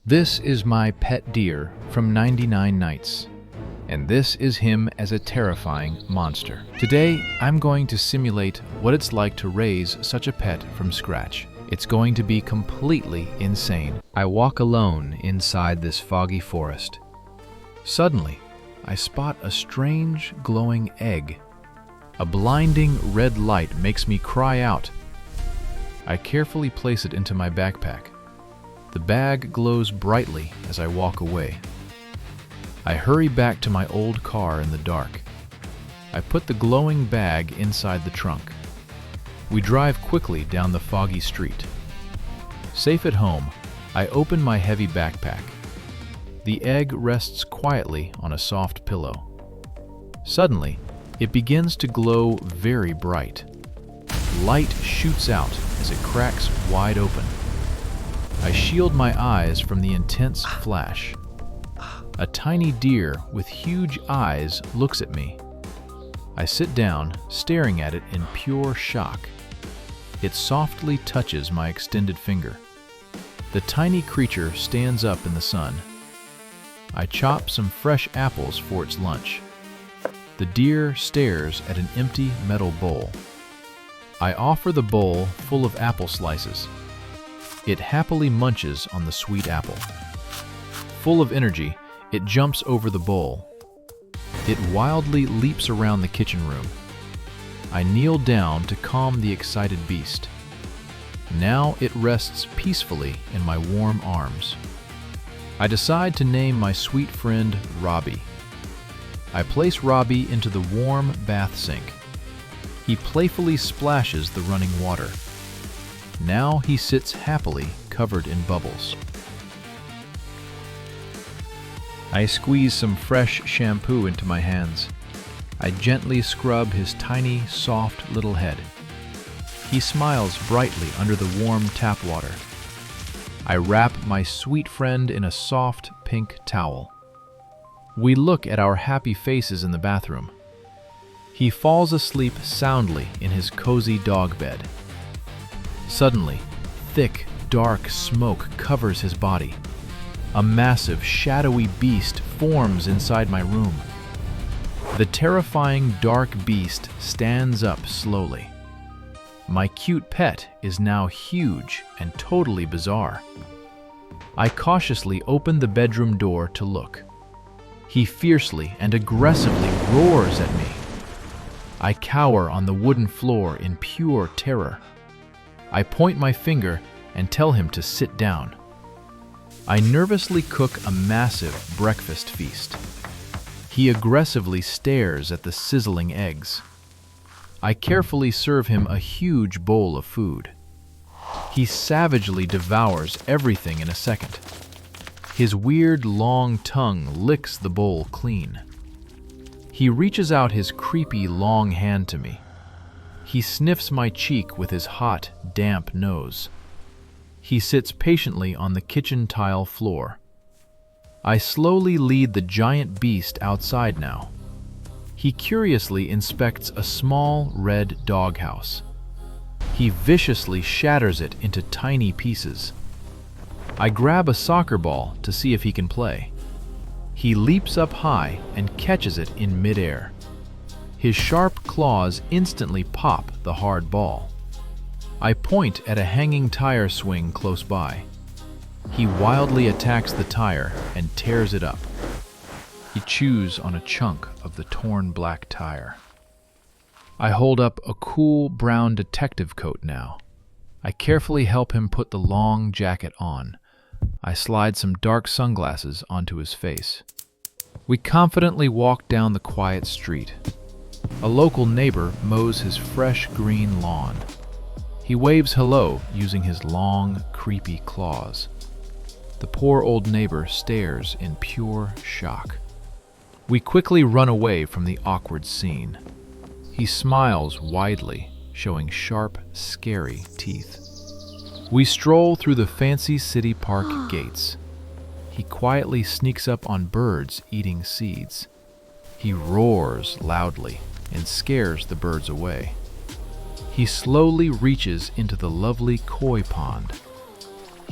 This is my pet deer from 99 Nights, and this is him as a terrifying monster. Today, I'm going to simulate what it's like to raise such a pet from scratch. It's going to be completely insane. I walk alone inside this foggy forest. Suddenly, I spot a strange glowing egg. A blinding red light makes me cry out. I carefully place it into my backpack. The bag glows brightly as I walk away. I hurry back to my old car in the dark. I put the glowing bag inside the trunk. We drive quickly down the foggy street. Safe at home, I open my heavy backpack. The egg rests quietly on a soft pillow. Suddenly, it begins to glow very bright. Light shoots out as it cracks wide open. I shield my eyes from the intense flash. A tiny deer with huge eyes looks at me. I sit down, staring at it in pure shock. It softly touches my extended finger. The tiny creature stands up in the sun. I chop some fresh apples for its lunch. The deer stares at an empty metal bowl. I offer the bowl full of apple slices. It happily munches on the sweet apple. Full of energy, it jumps over the bowl. It wildly leaps around the kitchen room. I kneel down to calm the excited beast. Now it rests peacefully in my warm arms. I decide to name my sweet friend Robbie. I place Robbie into the warm bath sink. He playfully splashes the running water. Now he sits happily covered in bubbles. I squeeze some fresh shampoo into my hands. I gently scrub his tiny, soft little head. He smiles brightly under the warm tap water. I wrap my sweet friend in a soft pink towel. We look at our happy faces in the bathroom. He falls asleep soundly in his cozy dog bed. Suddenly, thick, dark smoke covers his body. A massive, shadowy beast forms inside my room. The terrifying dark beast stands up slowly. My cute pet is now huge and totally bizarre. I cautiously open the bedroom door to look. He fiercely and aggressively roars at me. I cower on the wooden floor in pure terror. I point my finger and tell him to sit down. I nervously cook a massive breakfast feast. He aggressively stares at the sizzling eggs. I carefully serve him a huge bowl of food. He savagely devours everything in a second. His weird, long tongue licks the bowl clean. He reaches out his creepy, long hand to me. He sniffs my cheek with his hot, damp nose. He sits patiently on the kitchen tile floor. I slowly lead the giant beast outside now. He curiously inspects a small red doghouse. He viciously shatters it into tiny pieces. I grab a soccer ball to see if he can play. He leaps up high and catches it in midair. His sharp claws instantly pop the hard ball. I point at a hanging tire swing close by. He wildly attacks the tire and tears it up. He chews on a chunk of the torn black tire. I hold up a cool brown detective coat now. I carefully help him put the long jacket on. I slide some dark sunglasses onto his face. We confidently walk down the quiet street. A local neighbor mows his fresh green lawn. He waves hello using his long, creepy claws. The poor old neighbor stares in pure shock. We quickly run away from the awkward scene. He smiles widely, showing sharp, scary teeth. We stroll through the fancy city park gates. He quietly sneaks up on birds eating seeds. He roars loudly and scares the birds away. He slowly reaches into the lovely koi pond.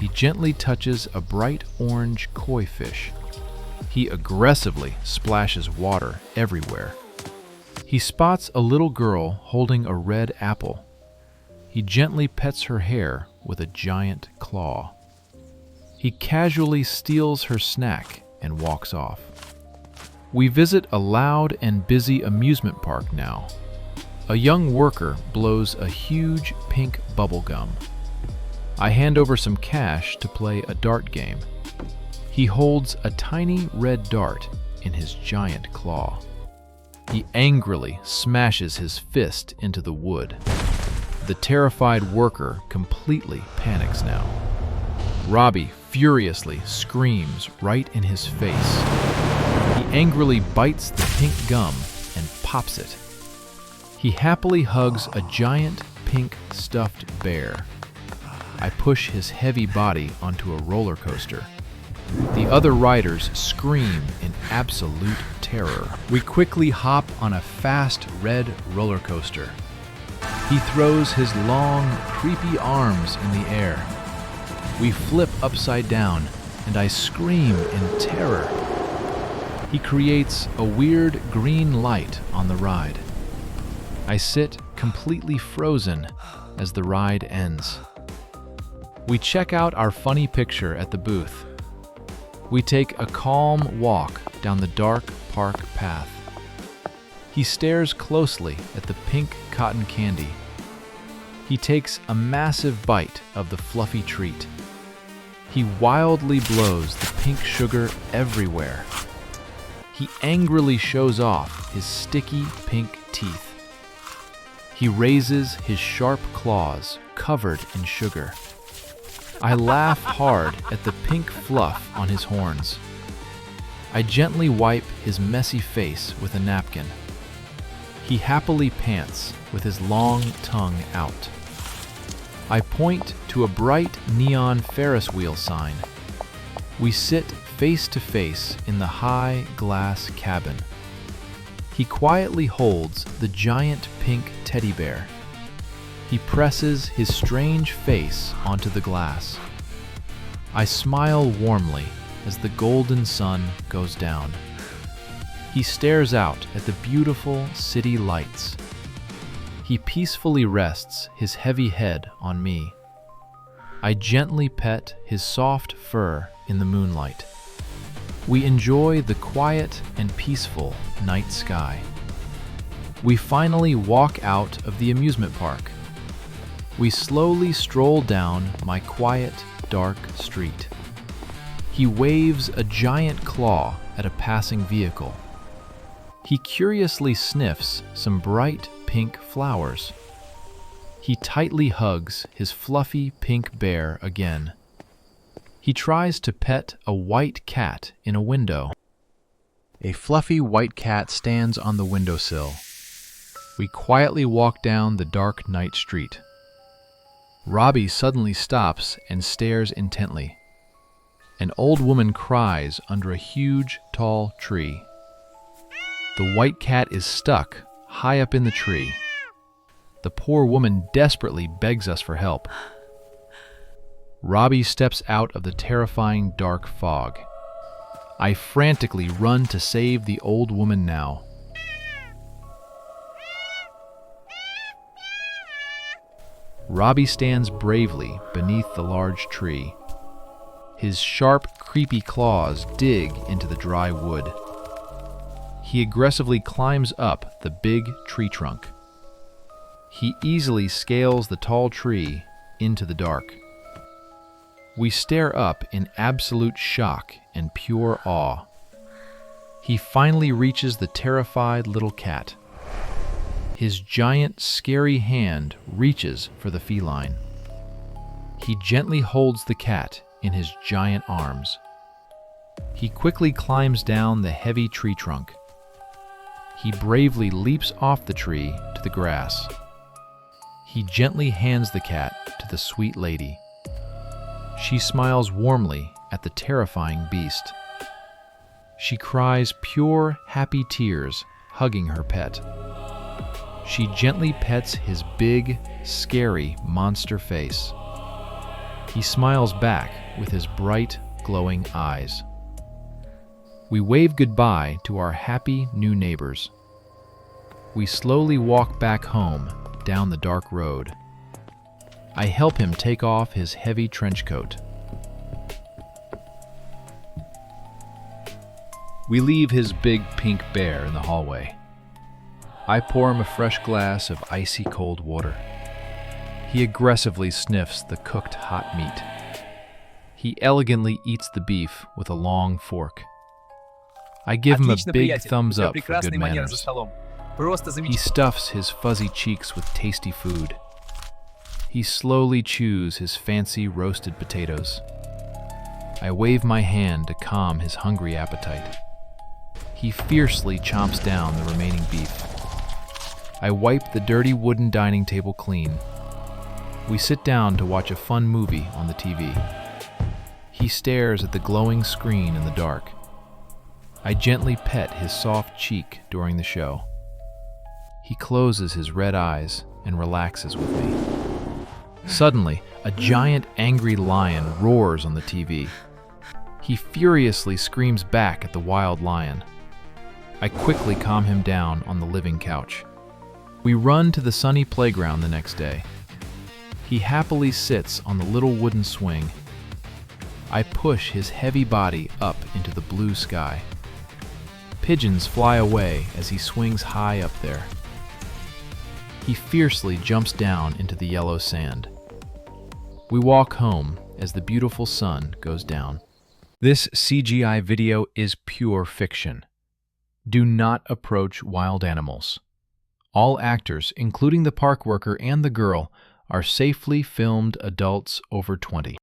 He He gently touches a bright orange koi fish. He aggressively splashes water everywhere. He spots a little girl holding a red apple. He gently pets her hair with a giant claw. He casually steals her snack and walks off. We visit a loud and busy amusement park now. A young worker blows a huge pink bubble gum. I hand over some cash to play a dart game. He holds a tiny red dart in his giant claw. He angrily smashes his fist into the wood. The terrified worker completely panics now. Robbie furiously screams right in his face. He angrily bites the pink gum and pops it. He happily hugs a giant pink stuffed bear. I push his heavy body onto a roller coaster. The other riders scream in absolute terror. We quickly hop on a fast red roller coaster. He throws his long, creepy arms in the air. We flip upside down, and I scream in terror. He creates a weird green light on the ride. I sit completely frozen as the ride ends. We check out our funny picture at the booth. We take a calm walk down the dark park path. He stares closely at the pink cotton candy. He takes a massive bite of the fluffy treat. He wildly blows the pink sugar everywhere. He angrily shows off his sticky pink teeth. He raises his sharp claws covered in sugar. I laugh hard at the pink fluff on his horns. I gently wipe his messy face with a napkin. He happily pants with his long tongue out. I point to a bright neon Ferris wheel sign. We sit face to face in the high glass cabin. He quietly holds the giant pink teddy bear. He presses his strange face onto the glass. I smile warmly as the golden sun goes down. He stares out at the beautiful city lights. He peacefully rests his heavy head on me. I gently pet his soft fur in the moonlight. We enjoy the quiet and peaceful night sky. We finally walk out of the amusement park. We slowly stroll down my quiet, dark street. He waves a giant claw at a passing vehicle. He curiously sniffs some bright pink flowers. He tightly hugs his fluffy pink bear again. He tries to pet a white cat in a window. A fluffy white cat stands on the windowsill. We quietly walk down the dark night street. Robbie suddenly stops and stares intently. An old woman cries under a huge, tall tree. The white cat is stuck high up in the tree. The poor woman desperately begs us for help. Robbie steps out of the terrifying dark fog. I frantically run to save the old woman now. Robbie stands bravely beneath the large tree. His sharp, creepy claws dig into the dry wood. He aggressively climbs up the big tree trunk. He easily scales the tall tree into the dark. We stare up in absolute shock and pure awe. He finally reaches the terrified little cat. His giant, scary hand reaches for the feline. He gently holds the cat in his giant arms. He quickly climbs down the heavy tree trunk. He bravely leaps off the tree to the grass. He gently hands the cat to the sweet lady. She smiles warmly at the terrifying beast. She cries pure, happy tears, hugging her pet. She gently pets his big, scary monster face. He smiles back with his bright, glowing eyes. We wave goodbye to our happy new neighbors. We slowly walk back home down the dark road. I help him take off his heavy trench coat. We leave his big pink bear in the hallway. I pour him a fresh glass of icy cold water. He aggressively sniffs the cooked hot meat. He elegantly eats the beef with a long fork. I give him a big thumbs up for good manners. He stuffs his fuzzy cheeks with tasty food. He slowly chews his fancy roasted potatoes. I wave my hand to calm his hungry appetite. He fiercely chomps down the remaining beef. I wipe the dirty wooden dining table clean. We sit down to watch a fun movie on the TV. He stares at the glowing screen in the dark. I gently pet his soft cheek during the show. He closes his red eyes and relaxes with me. Suddenly, a giant angry lion roars on the TV. He furiously screams back at the wild lion. I quickly calm him down on the living couch. We run to the sunny playground the next day. He happily sits on the little wooden swing. I push his heavy body up into the blue sky. Pigeons fly away as he swings high up there. He fiercely jumps down into the yellow sand. We walk home as the beautiful sun goes down. This CGI video is pure fiction. Do not approach wild animals. All actors, including the park worker and the girl, are safely filmed adults over 20.